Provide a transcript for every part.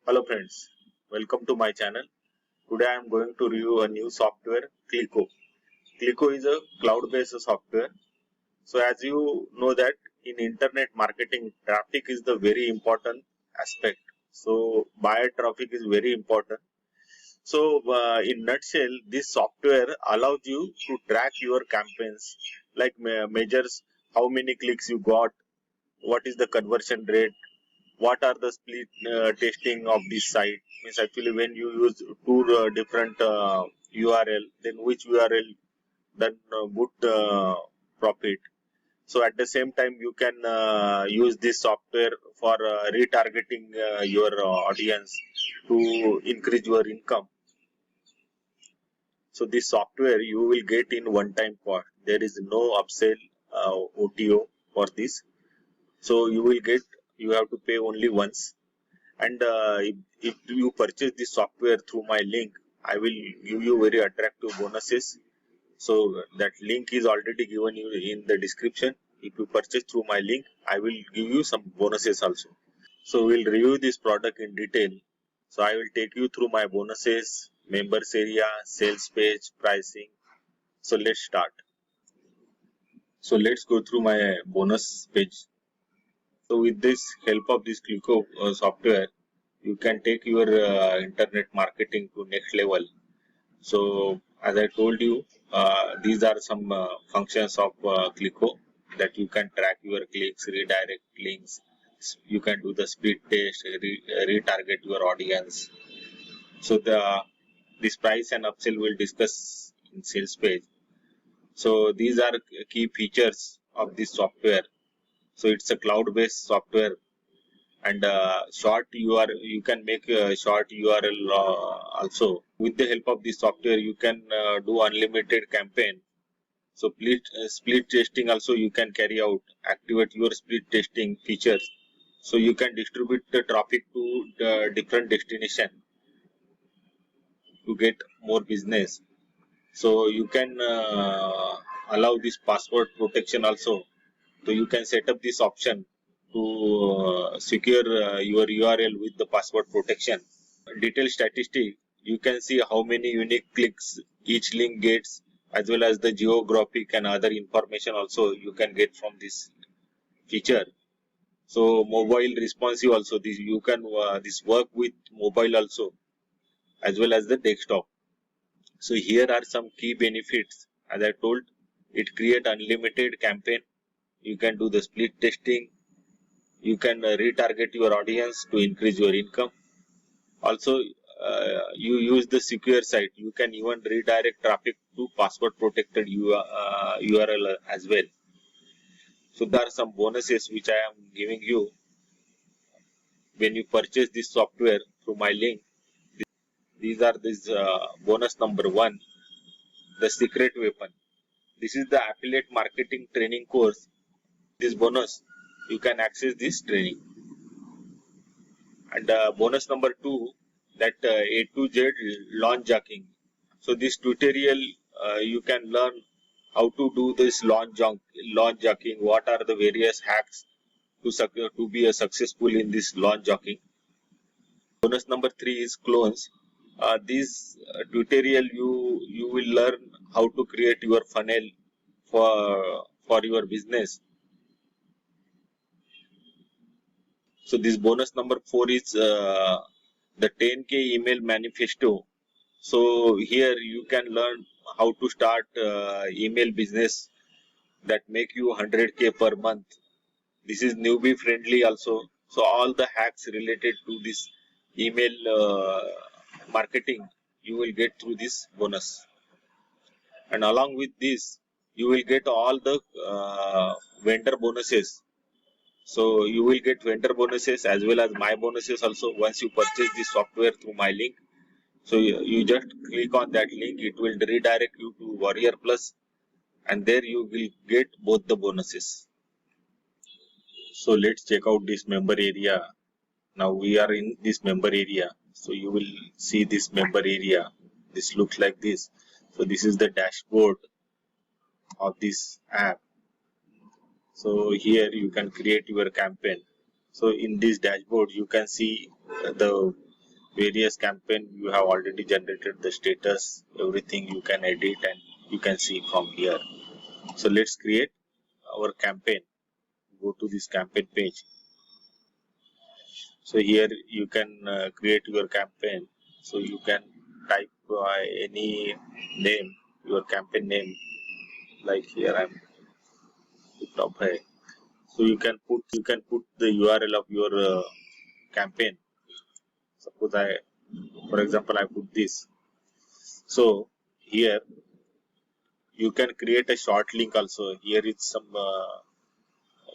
Hello friends, welcome to my channel. Today I am going to review a new software, Clicko. Clicko is a cloud-based software. So as you know that in internet marketing, traffic is the very important aspect. So buyer traffic is very important. So in nutshell, this software allows you to track your campaigns, like measures how many clicks you got, what is the conversion rate, what are the split testing of this site. Means actually when you use two different URL, then which URL then good profit. So at the same time you can use this software for retargeting your audience to increase your income. So this software you will get in one time cost. There is no upsell OTO for this. So you have to pay only once. And if you purchase this software through my link, I will give you very attractive bonuses. So that link is already given you in the description. If you purchase through my link, I will give you some bonuses also. So we'll review this product in detail. So I will take you through my bonuses, members area, sales page, pricing. So let's start. So let's go through my bonus page. So with this help of this Clicko software, you can take your internet marketing to next level. So as I told you, these are some functions of Clicko that you can track your clicks, redirect links. You can do the speed test, retarget your audience. So this price and upsell will discuss in sales page. So these are key features of this software. So it's a cloud-based software, and you can make a short URL also. With the help of this software you can do unlimited campaign. So split testing also you can carry out, activate your split testing features, so you can distribute the traffic to the different destination to get more business. So you can allow this password protection also. So you can set up this option to secure your URL with the password protection. Detailed statistic, you can see how many unique clicks each link gets, as well as the geographic and other information also you can get from this feature. So mobile responsive also, this you can this work with mobile also, as well as the desktop. So here are some key benefits. As I told, it create unlimited campaign. You can do the split testing. You can retarget your audience to increase your income. Also, you use the secure site. You can even redirect traffic to password protected URL as well. So there are some bonuses which I am giving you when you purchase this software through my link. These are this bonus number 1, the secret weapon. This is the affiliate marketing training course. This bonus, you can access this training. And bonus number 2, that A to Z launch jacking. So this tutorial you can learn how to do this launch jacking. What are the various hacks to be a successful in this launch jacking. Bonus number 3 is clones. This tutorial you will learn how to create your funnel for your business. So this bonus number 4 is the 10K email manifesto. So here you can learn how to start email business that make you 100K per month. This is newbie friendly also. So all the hacks related to this email marketing you will get through this bonus. And along with this, you will get all the vendor bonuses. So you will get vendor bonuses as well as my bonuses also once you purchase this software through my link. So you just click on that link, it will redirect you to Warrior Plus, and there you will get both the bonuses. So let's check out this member area. Now we are in this member area. So you will see this member area. This looks like this. So this is the dashboard of this app. So here you can create your campaign. So in this dashboard you can see the various campaign you have already generated the status, everything you can edit and you can see from here. So let's create our campaign. Go to this campaign page. So here you can create your campaign. So you can type any name, your campaign name. Like here I'm top hai. So you can put the URL of your campaign. Suppose for example, I put this. So here you can create a short link also. Here is some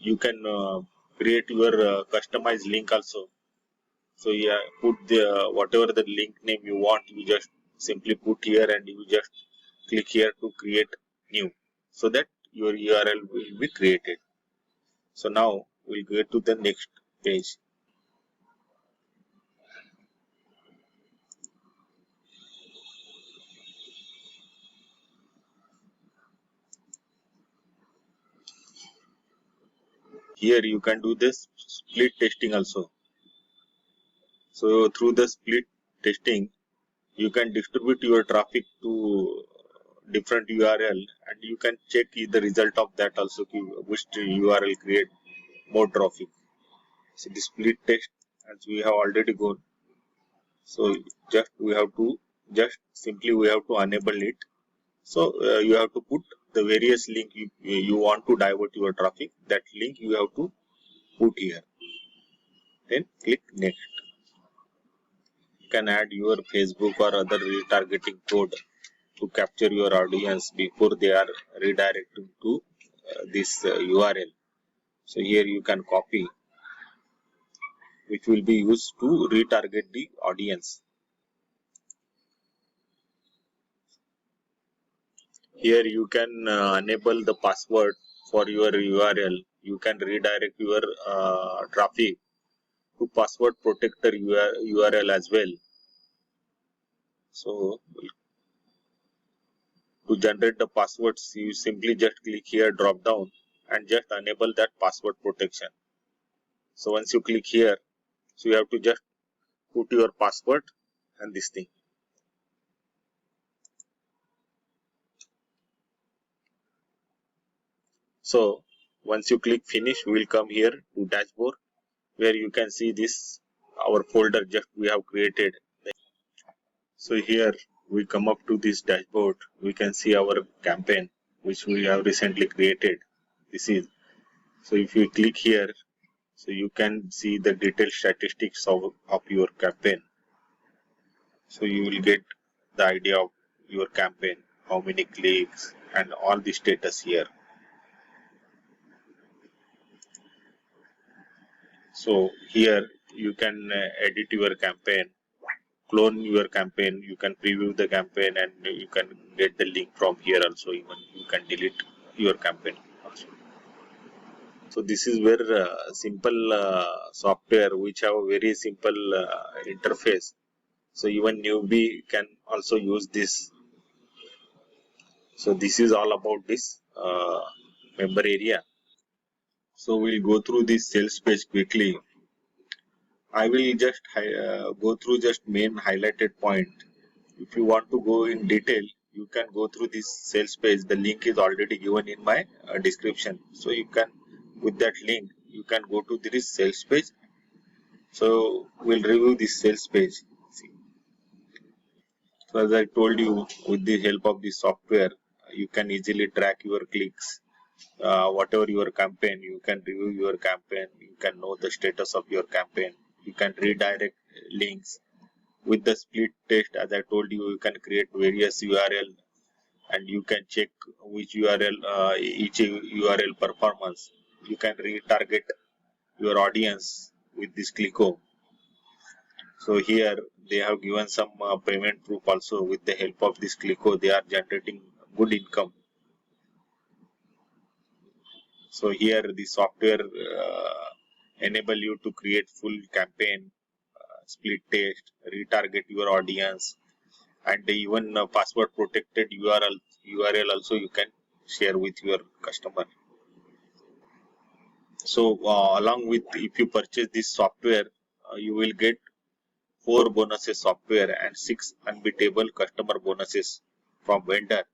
you can create your customized link also. So yeah, put the whatever the link name you want, you just simply put here and you just click here to create new, so that your URL will be created. So now we'll go to the next page. Here you can do this split testing also. So through the split testing, you can distribute your traffic to different URL and you can check the result of that also, which URL create more traffic. So the split test, as we have already gone, so simply we have to enable it. So you have to put the various link you want to divert your traffic, that link you have to put here, then click next. You can add your Facebook or other retargeting code to capture your audience before they are redirecting to this URL. So here you can copy, which will be used to retarget the audience. Here you can enable the password for your URL. You can redirect your traffic to password protector URL as well. So to generate the passwords, you simply just click here drop down and just enable that password protection. So once you click here, so you have to just put your password and this thing. So once you click finish, we will come here to dashboard, where you can see this our folder just we have created. So here we come up to this dashboard, we can see our campaign which we have recently created. This is, so if you click here, so you can see the detailed statistics of your campaign. So you will get the idea of your campaign, how many clicks and all the status here. So here you can edit your campaign, clone your campaign, you can preview the campaign and you can get the link from here also. Even you can delete your campaign also. So this is where simple software which have a very simple interface. So even newbie can also use this. So this is all about this member area. So we'll go through this sales page quickly. I will just go through just main highlighted point. If you want to go in detail, you can go through this sales page. The link is already given in my description. So you can, with that link, you can go to this sales page. So we'll review this sales page. See. So as I told you, with the help of this software, you can easily track your clicks. Whatever your campaign, you can review your campaign. You can know the status of your campaign. You can redirect links. With the split test, as I told you, you can create various URL and you can check which URL, each URL performance. You can retarget your audience with this Clicko. So here they have given some payment proof also. With the help of this Clicko, they are generating good income. So here the software enable you to create full campaign, split test, retarget your audience, and even password protected URL also you can share with your customer. So along with, if you purchase this software, you will get 4 bonuses software and 6 unbeatable customer bonuses from vendor.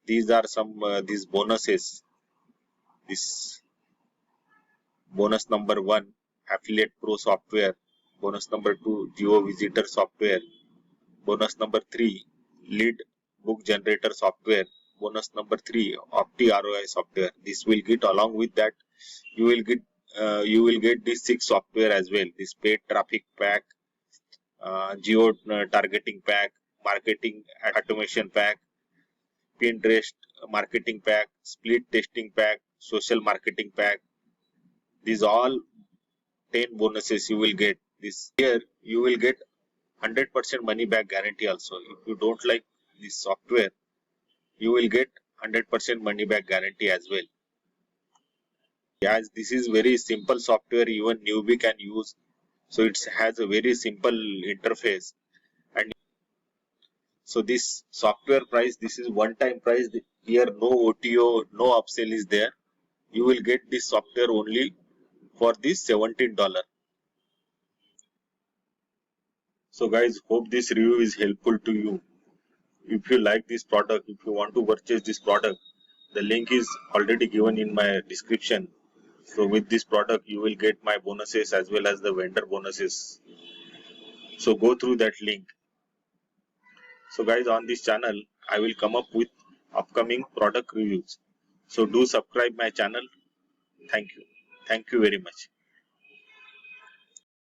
These are some these bonuses. This bonus number 1, affiliate pro software. Bonus number 2, geo visitor software. Bonus number 3, lead book generator software. Bonus number 3, Opti ROI software. This will get, along with that you will get this 6 software as well. This paid traffic pack, geo targeting pack, marketing automation pack, Pinterest marketing pack, split testing pack, social marketing pack. These all 10 bonuses you will get. This here you will get 100% money back guarantee also. If you don't like this software, you will get 100% money back guarantee as well. As this is very simple software, even newbie can use. So it has a very simple interface. And so this software price, this is one time price. Here no OTO, no upsell is there. You will get this software only for this $17. So guys, hope this review is helpful to you. If you like this product, if you want to purchase this product, the link is already given in my description. So with this product, you will get my bonuses as well as the vendor bonuses. So go through that link. So guys, on this channel, I will come up with upcoming product reviews. So do subscribe my channel. Thank you. Thank you very much.